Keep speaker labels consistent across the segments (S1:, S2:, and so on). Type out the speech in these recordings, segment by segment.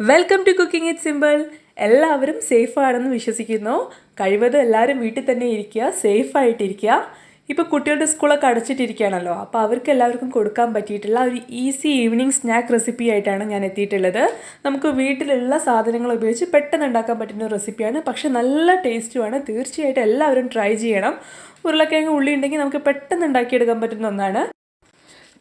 S1: Welcome to cooking it simple. എല്ലാവരും സേഫാണെന്ന് വിശ്വസിക്കുന്നു. കഴിവതും എല്ലാവരും വീട്ടിൽ തന്നെ ഇരിക്കുക, സേഫായിട്ടിരിക്കുക. ഇപ്പോൾ കുട്ടികളുടെ സ്കൂളൊക്കെ അടച്ചിട്ടിരിക്കുകയാണല്ലോ, അപ്പോൾ അവർക്ക് എല്ലാവർക്കും കൊടുക്കാൻ പറ്റിയിട്ടുള്ള ഒരു ഈസി ഈവനിങ് സ്നാക്ക് റെസിപ്പി ആയിട്ടാണ് ഞാൻ എത്തിയിട്ടുള്ളത്. നമുക്ക് വീട്ടിലുള്ള സാധനങ്ങൾ ഉപയോഗിച്ച് പെട്ടെന്ന് ഉണ്ടാക്കാൻ പറ്റുന്ന ഒരു റെസിപ്പിയാണ്, പക്ഷേ നല്ല ടേസ്റ്റുമാണ്. തീർച്ചയായിട്ടും എല്ലാവരും ട്രൈ ചെയ്യണം. ഉരുളക്കിഴങ്ങ് ഉള്ളി ഉണ്ടെങ്കിൽ നമുക്ക് പെട്ടെന്ന് ഉണ്ടാക്കിയെടുക്കാൻ പറ്റുന്ന ഒന്നാണ്.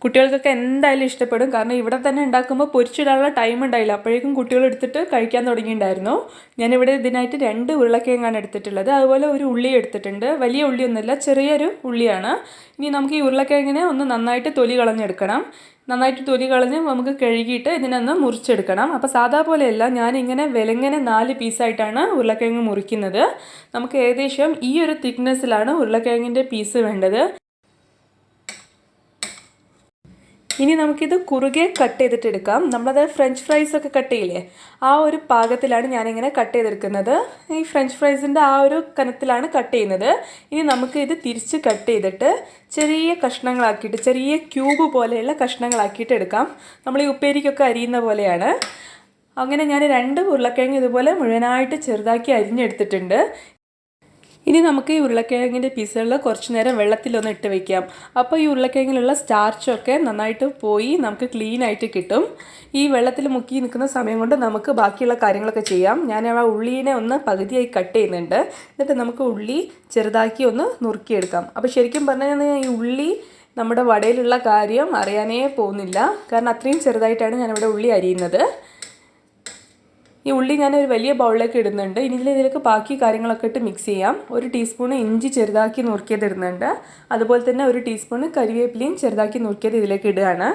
S1: കുട്ടികൾക്കൊക്കെ എന്തായാലും ഇഷ്ടപ്പെടും. കാരണം ഇവിടെ തന്നെ ഉണ്ടാക്കുമ്പോൾ പൊരിച്ചിടാനുള്ള ടൈം ഉണ്ടായില്ല, അപ്പോഴേക്കും കുട്ടികൾ എടുത്തിട്ട് കഴിക്കാൻ തുടങ്ങിയിട്ടുണ്ടായിരുന്നു. ഞാനിവിടെ ഇതിനായിട്ട് 2 ഉരുളക്കിഴങ്ങാണ് എടുത്തിട്ടുള്ളത്. അതുപോലെ ഒരു ഉള്ളി എടുത്തിട്ടുണ്ട്. വലിയ ഉള്ളിയൊന്നുമില്ല, ചെറിയൊരു ഉള്ളിയാണ്. ഇനി നമുക്ക് ഈ ഉരുളക്കിഴങ്ങിനെ ഒന്ന് നന്നായിട്ട് തൊലി കളഞ്ഞെടുക്കണം. നന്നായിട്ട് തൊലി കളഞ്ഞ് നമുക്ക് കഴുകിയിട്ട് ഇതിനൊന്ന് മുറിച്ചെടുക്കണം. അപ്പോൾ സാധാ പോലെയല്ല, ഞാനിങ്ങനെ വിലങ്ങനെ 4 പീസായിട്ടാണ് ഉരുളക്കിഴങ്ങ് മുറിക്കുന്നത്. നമുക്ക് ഏകദേശം ഈ ഒരു തിക്നെസ്സിലാണ് ഉരുളക്കിഴങ്ങിൻ്റെ പീസ് വേണ്ടത്. ഇനി നമുക്കിത് കുറുകെ കട്ട് ചെയ്തിട്ടെടുക്കാം. നമ്മളത് ഫ്രഞ്ച് ഫ്രൈസൊക്കെ കട്ട് ചെയ്യില്ലേ, ആ ഒരു പാകത്തിലാണ് ഞാനിങ്ങനെ കട്ട് ചെയ്തെടുക്കുന്നത്. ഈ ഫ്രഞ്ച് ഫ്രൈസിൻ്റെ ആ ഒരു കനത്തിലാണ് കട്ട് ചെയ്യുന്നത്. ഇനി നമുക്ക് ഇത് തിരിച്ച് കട്ട് ചെയ്തിട്ട് ചെറിയ കഷ്ണങ്ങളാക്കിയിട്ട്, ചെറിയ ക്യൂബ് പോലെയുള്ള കഷ്ണങ്ങളാക്കിയിട്ട് എടുക്കാം. നമ്മൾ ഈ ഉപ്പേരിക്കൊക്കെ അരിയുന്ന പോലെയാണ്. അങ്ങനെ ഞാൻ 2 ഉരുളക്കിഴങ്ങ് ഇതുപോലെ മുഴുവനായിട്ട് ചെറുതാക്കി അരിഞ്ഞെടുത്തിട്ടുണ്ട്. ഇനി നമുക്ക് ഈ ഉരുളക്കിഴങ്ങിൻ്റെ പീസുകളിൽ കുറച്ച് നേരം വെള്ളത്തിലൊന്ന് ഇട്ട് വയ്ക്കാം. അപ്പോൾ ഈ ഉരുളക്കിഴങ്ങിലുള്ള സ്റ്റാർച്ചൊക്കെ നന്നായിട്ട് പോയി നമുക്ക് ക്ലീൻ ആയിട്ട് കിട്ടും. ഈ വെള്ളത്തിൽ മുക്കി നിൽക്കുന്ന സമയം കൊണ്ട് നമുക്ക് ബാക്കിയുള്ള കാര്യങ്ങളൊക്കെ ചെയ്യാം. ഞാൻ ആ ഉള്ളീനെ ഒന്ന് പകുതിയായി കട്ട് ചെയ്യുന്നുണ്ട്. എന്നിട്ട് നമുക്ക് ഉള്ളി ചെറുതാക്കി ഒന്ന് നുറുക്കിയെടുക്കാം. അപ്പോൾ ശരിക്കും പറഞ്ഞാൽ ഈ ഉള്ളി നമ്മുടെ വടയിലുള്ള കാര്യം അറിയാനേ പോകുന്നില്ല, കാരണം അത്രയും ചെറുതായിട്ടാണ് ഞാനിവിടെ ഉള്ളി അരിയുന്നത്. ഈ ഉള്ളി ഞാനൊരു വലിയ ബൗളിലേക്ക് ഇടുന്നുണ്ട്. ഇനി ഇതിലേക്ക് ബാക്കി കാര്യങ്ങളൊക്കെ ഇട്ട് മിക്സ് ചെയ്യാം. 1 ടീസ്പൂൺ ഇഞ്ചി ചെറുതാക്കി നുറുക്കിയത് ഇടുന്നുണ്ട്. അതുപോലെ തന്നെ 1 ടീസ്പൂൺ കരിവേപ്പിലയും ചെറുതാക്കി നുറുക്കിയത് ഇതിലേക്ക് ഇടുകയാണ്.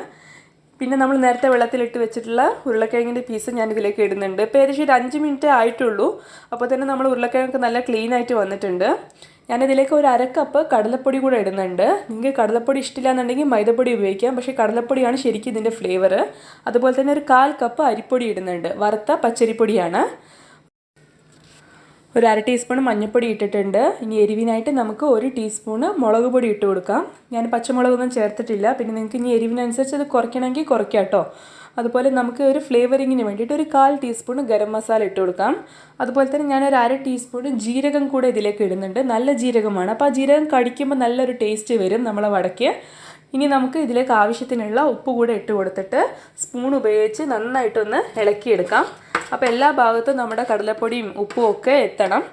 S1: പിന്നെ നമ്മൾ നേരത്തെ വെള്ളത്തിലിട്ട് വെച്ചിട്ടുള്ള ഉരുളക്കിഴങ്ങിൻ്റെ പീസ് ഞാൻ ഇതിലേക്ക് ഇടുന്നുണ്ട്. ഇപ്പോൾ ഏകദേശം ഒരു 5 മിനിറ്റ് ആയിട്ടുള്ളൂ. അപ്പോൾ തന്നെ നമ്മൾ ഉരുളക്കിഴങ്ങ് നല്ല ക്ലീൻ ആയിട്ട് വന്നിട്ടുണ്ട്. ഞാനിതിലേക്ക് ഒരു 1/2 കപ്പ് കടലപ്പൊടി കൂടെ ഇടുന്നുണ്ട്. നിങ്ങൾക്ക് കടലപ്പൊടി ഇഷ്ടമില്ല എന്നുണ്ടെങ്കിൽ മൈദപ്പൊടി ഉപയോഗിക്കാം, പക്ഷേ കടലപ്പൊടിയാണ് ശരിക്കും ഇതിൻ്റെ ഫ്ലേവർ. അതുപോലെ തന്നെ ഒരു 1/4 കപ്പ് അരിപ്പൊടി ഇടുന്നുണ്ട്. വറുത്ത പച്ചരിപ്പൊടിയാണ്. ഒരു 1/2 ടീസ്പൂൺ മഞ്ഞൾപ്പൊടി ഇട്ടിട്ടുണ്ട്. ഇനി എരിവിനായിട്ട് നമുക്ക് 1 ടീസ്പൂൺ മുളക് പൊടി ഇട്ട് കൊടുക്കാം. ഞാൻ പച്ചമുളകൊന്നും ചേർത്തിട്ടില്ല. പിന്നെ നിങ്ങൾക്ക് ഇനി എരിവിനനുസരിച്ച് അത് കുറയ്ക്കണമെങ്കിൽ കുറയ്ക്കാം കേട്ടോ. അതുപോലെ നമുക്ക് ഒരു ഫ്ലേവറിങ്ങിന് വേണ്ടിയിട്ട് ഒരു 1/4 ടീസ്പൂൺ ഗരം മസാല ഇട്ട് കൊടുക്കാം. അതുപോലെ തന്നെ ഞാനൊരു 1/2 ടീസ്പൂൺ ജീരകം കൂടെ ഇതിലേക്ക് ഇടുന്നുണ്ട്. നല്ല ജീരകമാണ്, അപ്പോൾ ആ ജീരകം കടിക്കുമ്പോൾ നല്ലൊരു ടേസ്റ്റ് വരും നമ്മളെ വടയ്ക്ക്. ഇനി നമുക്ക് ഇതിലേക്ക് ആവശ്യത്തിനുള്ള ഉപ്പ് കൂടെ ഇട്ട് കൊടുത്തിട്ട് സ്പൂൺ ഉപയോഗിച്ച് നന്നായിട്ടൊന്ന് ഇളക്കിയെടുക്കാം. അപ്പോൾ എല്ലാ ഭാഗത്തും നമ്മുടെ കടലപ്പൊടിയും ഉപ്പും ഒക്കെ എത്തണം.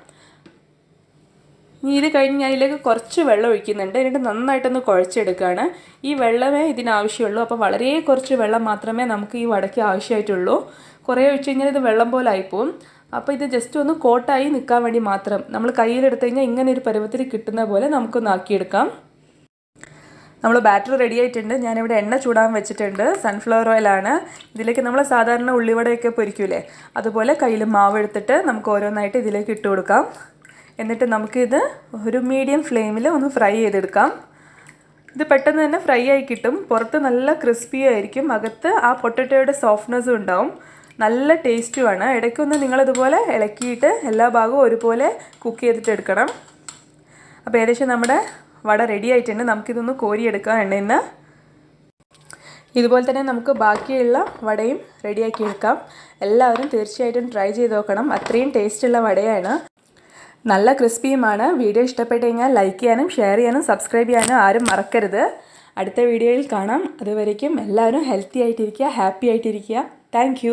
S1: ഇനി ഇത് കഴിഞ്ഞ് ഞാൻ ഇതിലേക്ക് കുറച്ച് വെള്ളം ഒഴിക്കുന്നുണ്ട്. എന്നിട്ട് നന്നായിട്ടൊന്ന് കുഴച്ചെടുക്കുകയാണ്. ഈ വെള്ളമേ ഇതിനാവശ്യമുള്ളൂ. അപ്പോൾ വളരെ കുറച്ച് വെള്ളം മാത്രമേ നമുക്ക് ഈ വടയ്ക്ക് ആവശ്യമായിട്ടുള്ളൂ. കുറേ ഒഴിച്ച് കഴിഞ്ഞാൽ ഇത് വെള്ളം പോലെ ആയിപ്പോവും. അപ്പോൾ ഇത് ജസ്റ്റ് ഒന്ന് കോട്ടായി നിൽക്കാൻ വേണ്ടി മാത്രം. നമ്മൾ കയ്യിലെടുത്ത് കഴിഞ്ഞാൽ ഇങ്ങനെ ഒരു പരുവത്തിൽ കിട്ടുന്ന പോലെ നമുക്കൊന്ന് ആക്കിയെടുക്കാം. നമ്മൾ ബാറ്റർ റെഡി ആയിട്ടുണ്ട്. ഞാനിവിടെ എണ്ണ ചൂടാൻ വെച്ചിട്ടുണ്ട്. സൺഫ്ലവർ ഓയിലാണ്. ഇതിലേക്ക് നമ്മൾ സാധാരണ ഉള്ളിവടയൊക്കെ പൊരിക്കൂലേ, അതുപോലെ കയ്യിൽ മാവ് എടുത്തിട്ട് നമുക്ക് ഓരോന്നായിട്ട് ഇതിലേക്ക് ഇട്ട് കൊടുക്കാം. എന്നിട്ട് നമുക്കിത് ഒരു മീഡിയം ഫ്ലെയിമിൽ ഒന്ന് ഫ്രൈ ചെയ്തെടുക്കാം. ഇത് പെട്ടെന്ന് തന്നെ ഫ്രൈ ആയി കിട്ടും. പുറത്ത് നല്ല ക്രിസ്പി ആയിരിക്കും, അകത്ത് ആ പൊട്ടറ്റോയുടെ സോഫ്റ്റ്നെസ്സും ഉണ്ടാവും. നല്ല ടേസ്റ്റുമാണ്. ഇടയ്ക്കൊന്ന് നിങ്ങളിതുപോലെ ഇളക്കിയിട്ട് എല്ലാ ഭാഗവും ഒരുപോലെ കുക്ക് ചെയ്തിട്ട് എടുക്കണം. അപ്പോൾ ഏകദേശം നമ്മുടെ വട റെഡി ആയിട്ടുണ്ട്. നമുക്കിതൊന്ന് കോരിയെടുക്കാം എണ്ണയിൽ നിന്ന്. ഇതുപോലെ തന്നെ നമുക്ക് ബാക്കിയുള്ള വടയും റെഡിയാക്കി എടുക്കാം. എല്ലാവരും തീർച്ചയായിട്ടും ട്രൈ ചെയ്ത് നോക്കണം. അത്രയും ടേസ്റ്റുള്ള വടയാണ്. നല്ല ക്രിസ്പിയുമാണ്. വീഡിയോ ഇഷ്ടപ്പെട്ട് കഴിഞ്ഞാൽ ലൈക്ക് ചെയ്യാനും ഷെയർ ചെയ്യാനും സബ്സ്ക്രൈബ് ചെയ്യാനും ആരും മറക്കരുത്. അടുത്ത വീഡിയോയിൽ കാണാം. അതുവരേക്കും എല്ലാവരും ഹെൽത്തി ആയിട്ടിരിക്കുക, ഹാപ്പി ആയിട്ടിരിക്കുക. താങ്ക്